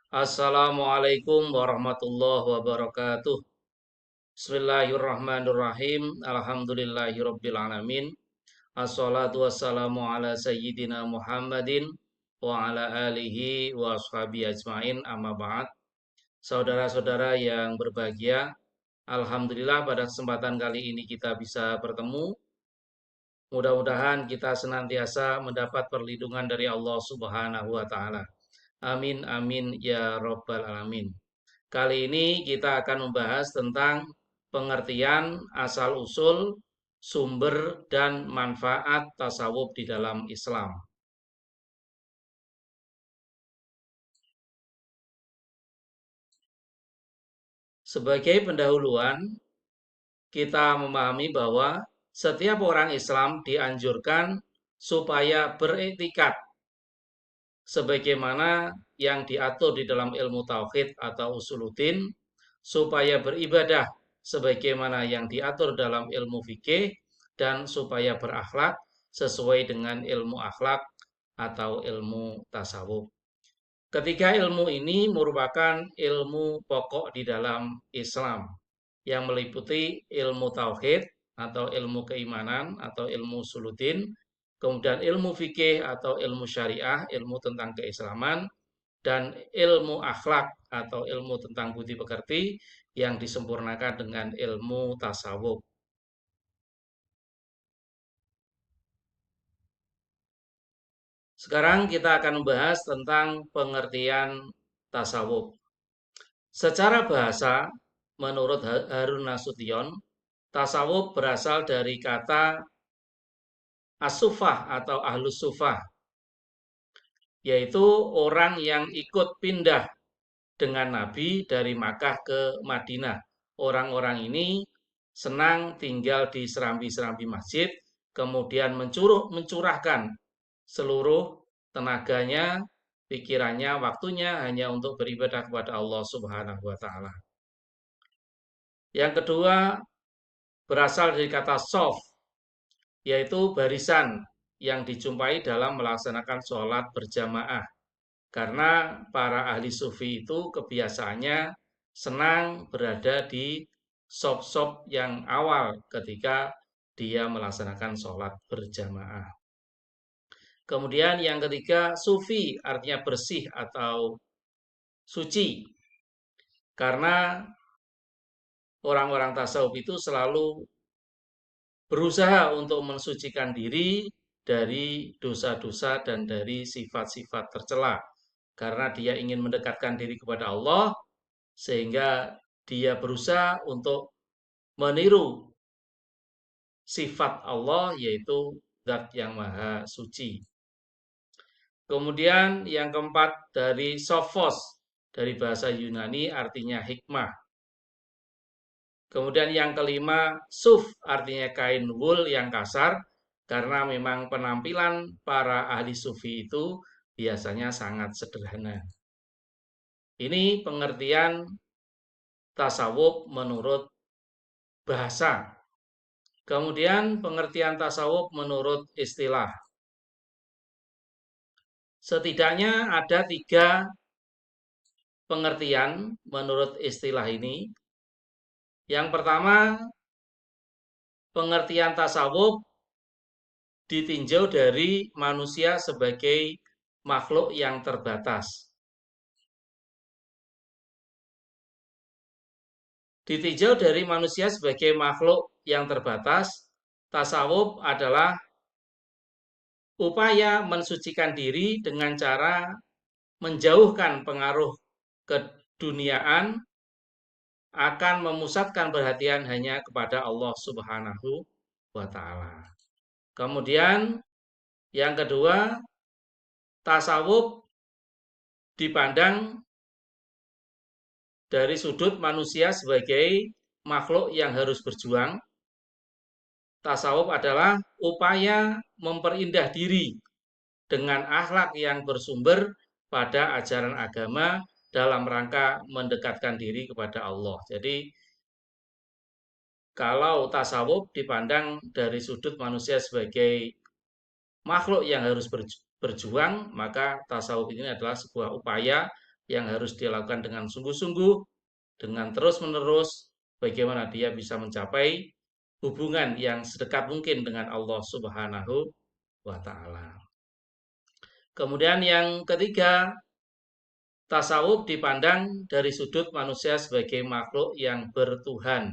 Assalamualaikum warahmatullahi wabarakatuh. Bismillahirrahmanirrahim. Alhamdulillahirabbil alamin. Assalatu wassalamu ala sayyidina Muhammadin wa ala alihi wa ashabihi ajmain amma ba'd. Saudara-saudara yang berbahagia, alhamdulillah pada kesempatan kali ini kita bisa bertemu. Mudah-mudahan kita senantiasa mendapat perlindungan dari Allah Subhanahu wa taala. Amin amin ya rabbal alamin. Kali ini kita akan membahas tentang pengertian asal-usul, sumber, dan manfaat tasawuf di dalam Islam. Sebagai pendahuluan, kita memahami bahwa setiap orang Islam dianjurkan supaya beriktikad sebagaimana yang diatur di dalam ilmu tauhid atau usuluddin, supaya beribadah sebagaimana yang diatur dalam ilmu fikih, dan supaya berakhlak sesuai dengan ilmu akhlak atau ilmu tasawuf. Ketiga ilmu ini merupakan ilmu pokok di dalam Islam yang meliputi ilmu tauhid atau ilmu keimanan atau ilmu usuluddin, kemudian ilmu fikih atau ilmu syariah, ilmu tentang keislaman, dan ilmu akhlak atau ilmu tentang budi pekerti yang disempurnakan dengan ilmu tasawuf. Sekarang kita akan membahas tentang pengertian tasawuf. Secara bahasa, menurut Harun Nasution, tasawuf berasal dari kata as-sufah atau ahlus sufah, yaitu orang yang ikut pindah dengan Nabi dari Makkah ke Madinah. Orang-orang ini senang tinggal di serambi-serambi masjid, kemudian mencurahkan seluruh tenaganya, pikirannya, waktunya hanya untuk beribadah kepada Allah Subhanahu wa taala. Yang kedua, berasal dari kata sof, yaitu barisan yang dijumpai dalam melaksanakan sholat berjamaah. Karena para ahli sufi itu kebiasaannya senang berada di sop-sop yang awal ketika dia melaksanakan sholat berjamaah. Kemudian yang ketiga, sufi artinya bersih atau suci. Karena orang-orang tasawuf itu selalu berusaha untuk mensucikan diri dari dosa-dosa dan dari sifat-sifat tercela. Karena dia ingin mendekatkan diri kepada Allah, sehingga dia berusaha untuk meniru sifat Allah, yaitu Zat yang Maha Suci. Kemudian yang keempat dari sophos, dari bahasa Yunani artinya hikmah. Kemudian yang kelima, suf artinya kain wul yang kasar, karena memang penampilan para ahli sufi itu biasanya sangat sederhana. Ini pengertian tasawuf menurut bahasa. Kemudian pengertian tasawuf menurut istilah. Setidaknya ada 3 pengertian menurut istilah ini. Yang pertama, pengertian tasawuf ditinjau dari manusia sebagai makhluk yang terbatas. Ditinjau dari manusia sebagai makhluk yang terbatas, tasawuf adalah upaya mensucikan diri dengan cara menjauhkan pengaruh keduniaan, akan memusatkan perhatian hanya kepada Allah Subhanahu wa taala. Kemudian yang kedua, tasawuf dipandang dari sudut manusia sebagai makhluk yang harus berjuang. Tasawuf adalah upaya memperindah diri dengan akhlak yang bersumber pada ajaran agama dalam rangka mendekatkan diri kepada Allah. Jadi kalau tasawuf dipandang dari sudut manusia sebagai makhluk yang harus berjuang, maka tasawuf ini adalah sebuah upaya yang harus dilakukan dengan sungguh-sungguh, dengan terus-menerus, bagaimana dia bisa mencapai hubungan yang sedekat mungkin dengan Allah Subhanahu wa Ta'ala. Kemudian yang ketiga, tasawuf dipandang dari sudut manusia sebagai makhluk yang bertuhan.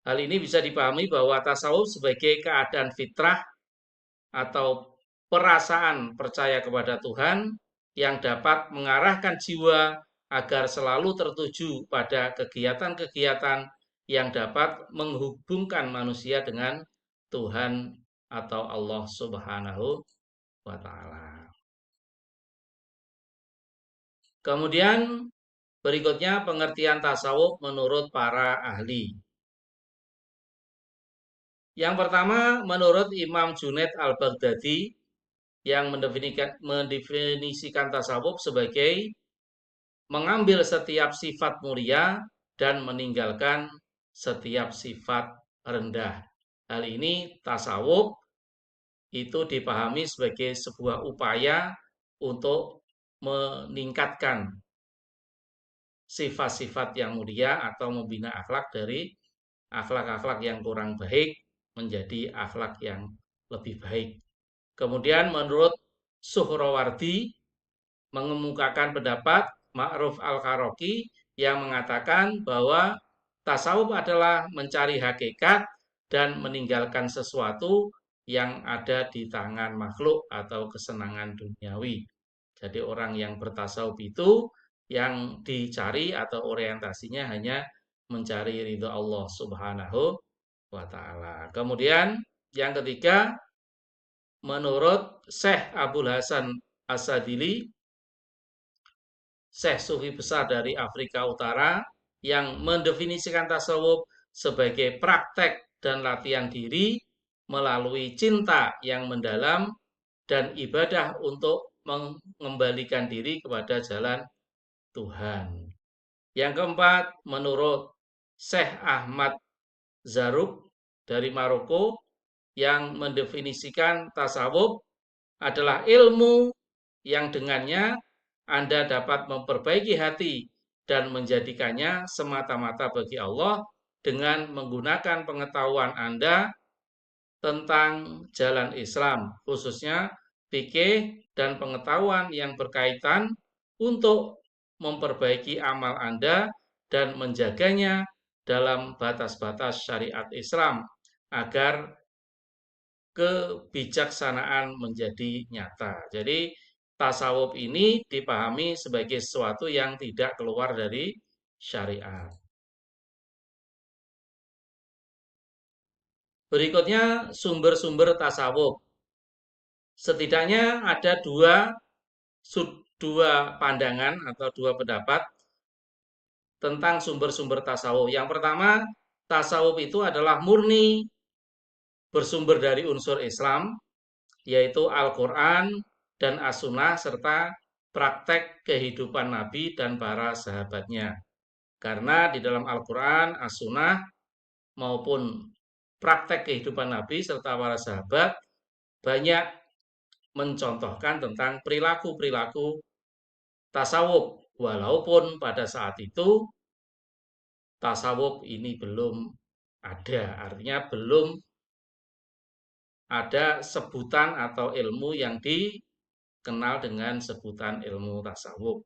Hal ini bisa dipahami bahwa tasawuf sebagai keadaan fitrah atau perasaan percaya kepada Tuhan yang dapat mengarahkan jiwa agar selalu tertuju pada kegiatan-kegiatan yang dapat menghubungkan manusia dengan Tuhan atau Allah Subhanahu wa Ta'ala. Kemudian berikutnya pengertian tasawuf menurut para ahli. Yang pertama, menurut Imam Junaid al-Baghdadi yang mendefinisikan tasawuf sebagai mengambil setiap sifat mulia dan meninggalkan setiap sifat rendah. Hal ini tasawuf itu dipahami sebagai sebuah upaya untuk meningkatkan sifat-sifat yang mulia atau membina akhlak dari akhlak-akhlak yang kurang baik menjadi akhlak yang lebih baik. Kemudian menurut Suhrawardi mengemukakan pendapat Ma'ruf Al-Karachi yang mengatakan bahwa tasawuf adalah mencari hakikat dan meninggalkan sesuatu yang ada di tangan makhluk atau kesenangan duniawi. Jadi orang yang bertasawuf itu yang dicari atau orientasinya hanya mencari ridho Allah Subhanahu wa Ta'ala. Kemudian yang ketiga, menurut Syekh Abdul Hasan As-Sadili, Syekh Sufi besar dari Afrika Utara yang mendefinisikan tasawuf sebagai praktek dan latihan diri melalui cinta yang mendalam dan ibadah untuk mengembalikan diri kepada jalan Tuhan. Yang keempat, menurut Syekh Ahmad Zaruk dari Maroko yang mendefinisikan tasawuf adalah ilmu yang dengannya Anda dapat memperbaiki hati dan menjadikannya semata-mata bagi Allah dengan menggunakan pengetahuan Anda tentang jalan Islam, khususnya fikih dan pengetahuan yang berkaitan untuk memperbaiki amal Anda dan menjaganya dalam batas-batas syariat Islam agar kebijaksanaan menjadi nyata. Jadi tasawuf ini dipahami sebagai sesuatu yang tidak keluar dari syariat. Berikutnya sumber-sumber tasawuf. Setidaknya ada dua pandangan atau dua pendapat tentang sumber-sumber tasawuf. Yang pertama, tasawuf itu adalah murni bersumber dari unsur Islam, yaitu Al-Quran dan As-Sunnah serta praktek kehidupan Nabi dan para sahabatnya. Karena di dalam Al-Quran, As-Sunnah maupun praktek kehidupan Nabi serta para sahabat banyak mencontohkan tentang perilaku-perilaku tasawuf. Walaupun pada saat itu tasawuf ini belum ada, artinya belum ada sebutan atau ilmu yang dikenal dengan sebutan ilmu tasawuf.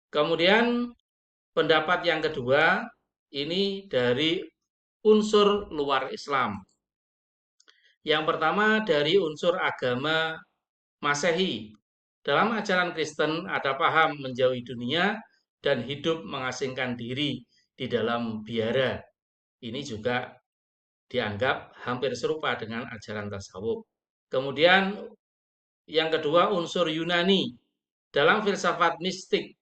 Kemudian pendapat yang kedua ini dari unsur luar Islam. Yang pertama dari unsur agama Masehi. Dalam ajaran Kristen ada paham menjauhi dunia dan hidup mengasingkan diri di dalam biara. Ini juga dianggap hampir serupa dengan ajaran tasawuf. Kemudian yang kedua unsur Yunani. Dalam filsafat mistik,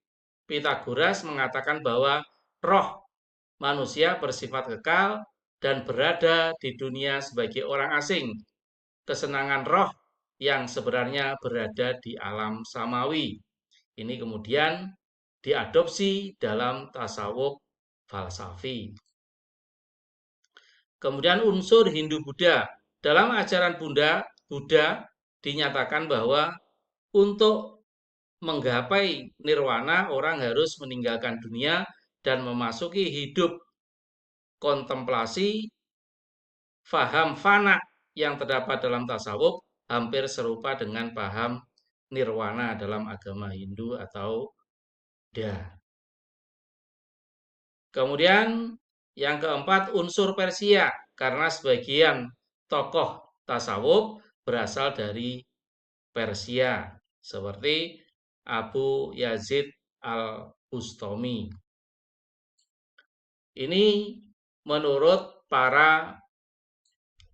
Pythagoras mengatakan bahwa roh manusia bersifat kekal dan berada di dunia sebagai orang asing. Kesenangan roh yang sebenarnya berada di alam samawi. Ini kemudian diadopsi dalam tasawuf falsafi. Kemudian unsur Hindu-Buddha. Dalam ajaran Buddha dinyatakan bahwa untuk menggapai nirwana, orang harus meninggalkan dunia dan memasuki hidup kontemplasi, faham fana yang terdapat dalam tasawuf hampir serupa dengan paham nirwana dalam agama Hindu atau Buddha. Kemudian yang keempat, unsur Persia, karena sebagian tokoh tasawuf berasal dari Persia, seperti Abu Yazid al-Bustami. Ini menurut para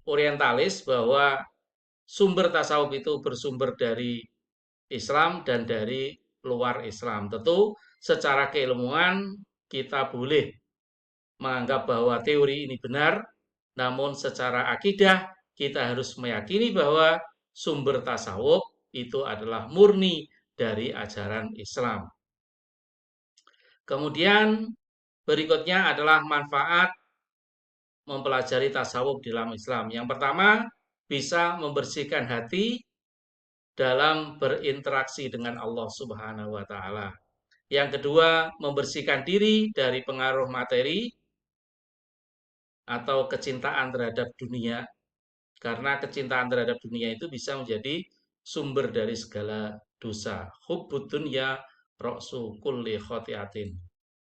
orientalis bahwa sumber tasawuf itu bersumber dari Islam dan dari luar Islam. Tentu secara keilmuan kita boleh menganggap bahwa teori ini benar, namun secara akidah kita harus meyakini bahwa sumber tasawuf itu adalah murni dari ajaran Islam. Kemudian berikutnya adalah manfaat mempelajari tasawuf di dalam Islam. Yang pertama, bisa membersihkan hati dalam berinteraksi dengan Allah Subhanahu wa taala. Yang kedua, membersihkan diri dari pengaruh materi atau kecintaan terhadap dunia. Karena kecintaan terhadap dunia itu bisa menjadi sumber dari segala dosa. Hubbud dunya ra'su kulli khotiatin.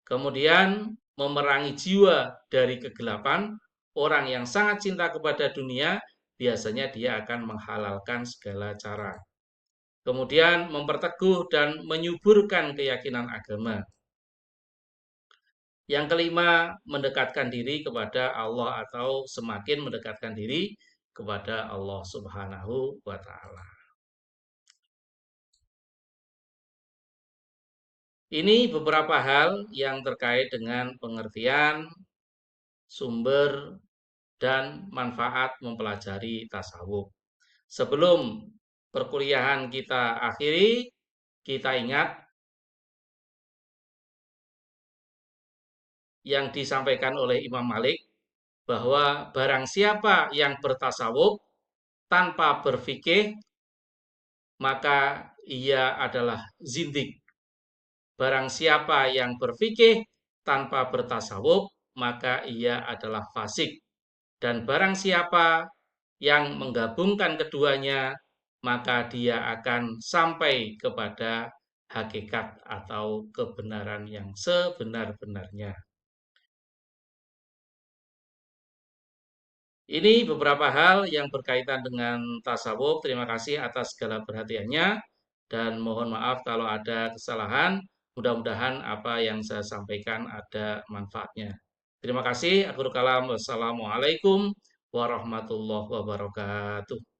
Kemudian memerangi jiwa dari kegelapan. Orang yang sangat cinta kepada dunia biasanya dia akan menghalalkan segala cara. Kemudian memperteguh dan menyuburkan keyakinan agama. Yang kelima, mendekatkan diri kepada Allah atau semakin mendekatkan diri kepada Allah Subhanahu wa taala. Ini beberapa hal yang terkait dengan pengertian, sumber, dan manfaat mempelajari tasawuf. Sebelum perkuliahan kita akhiri, kita ingat yang disampaikan oleh Imam Malik bahwa barang siapa yang bertasawuf tanpa berfikih maka ia adalah zindik. Barang siapa yang berfikih tanpa bertasawuf maka ia adalah fasik. Dan barang siapa yang menggabungkan keduanya maka dia akan sampai kepada hakikat atau kebenaran yang sebenar-benarnya. Ini beberapa hal yang berkaitan dengan tasawuf. Terima kasih atas segala perhatiannya dan mohon maaf kalau ada kesalahan. Mudah-mudahan apa yang saya sampaikan ada manfaatnya. Terima kasih. Akhirul kalam. Wassalamualaikum warahmatullahi wabarakatuh.